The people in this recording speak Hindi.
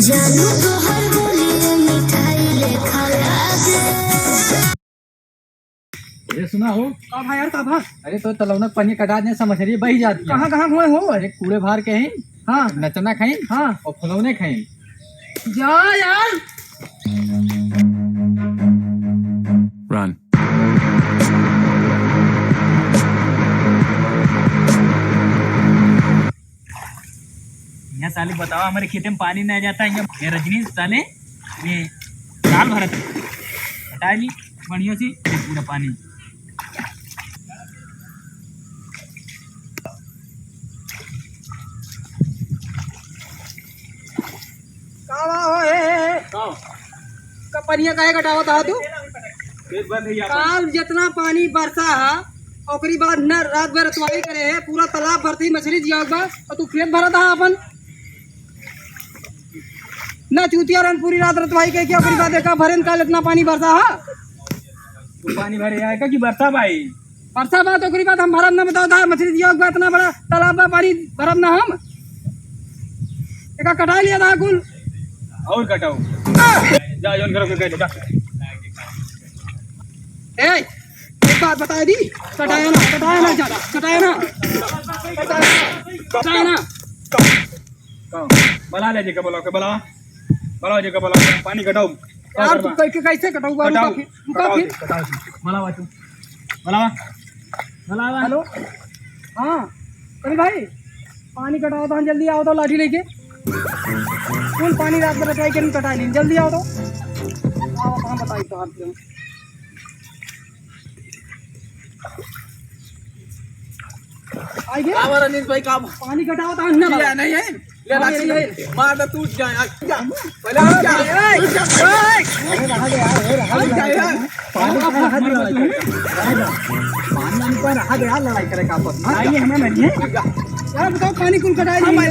जानू तोहर बोलिए मिठाई लेखा लागे। अरे सुना हो कब है यार कब है? अरे तो तलौना पानी कटा देने से मछली बही जाती है। कहाँ कहाँ हुए हो? अरे कूड़े भार के हैं। हाँ नचना खाई हाँ और फुलौने खाई। जा यार। Run. यहाँ साले बताओ हमारे खेत में पानी नहीं जाता है। ये रजनी साले ये साल भर हटा ली बढ़िया सी ये पूरा पानी। कपनिया काहे कटावत हा तू? खेत बंद है काल जितना पानी बरसा है ओकरी बाद न रात भर रतवाई करे है, पूरा तालाब भरती मछली जियाग बा और तू खेत भरत हा अपन न चूतिया रन पूरी रात रतवाई के क्या ओकरी बाद देखा भरे काल इतना पानी बरसा हा। तो पानी भरे आएगा कि बरसा भाई? बरसा बात ओकरी बाद हम भरब न बताओ था मछली जियाग बा इतना बड़ा तालाब बा पानी भरब न हम एका कटा लिया था कुल। और कटाओ जा जोन करो के कह दे। ए एक बात बता दी, कटाया ना ज्यादा कटाया ना बला ले जी के बोलो के बलाओ जी के बोलो पानी कटाओ यार तू कैसे कटाऊंगा? रुका फिर बलावा तू बलावा। हेलो हाँ अरे भाई पानी कटाओ तो जल्दी आओ तो लाठी लेके फुल पानी रात में रटाई के नहीं कटा ली जल्दी आओ तो आओ कहाँ बताई तो आप आई गए रनीश भाई काम पानी कटाओ तो अन्ना लगा। नहीं है मार तो टूट जाए पहले लड़ाई करे का आइए हमें नहीं है यार बताओ पानी कुल कटाई नहीं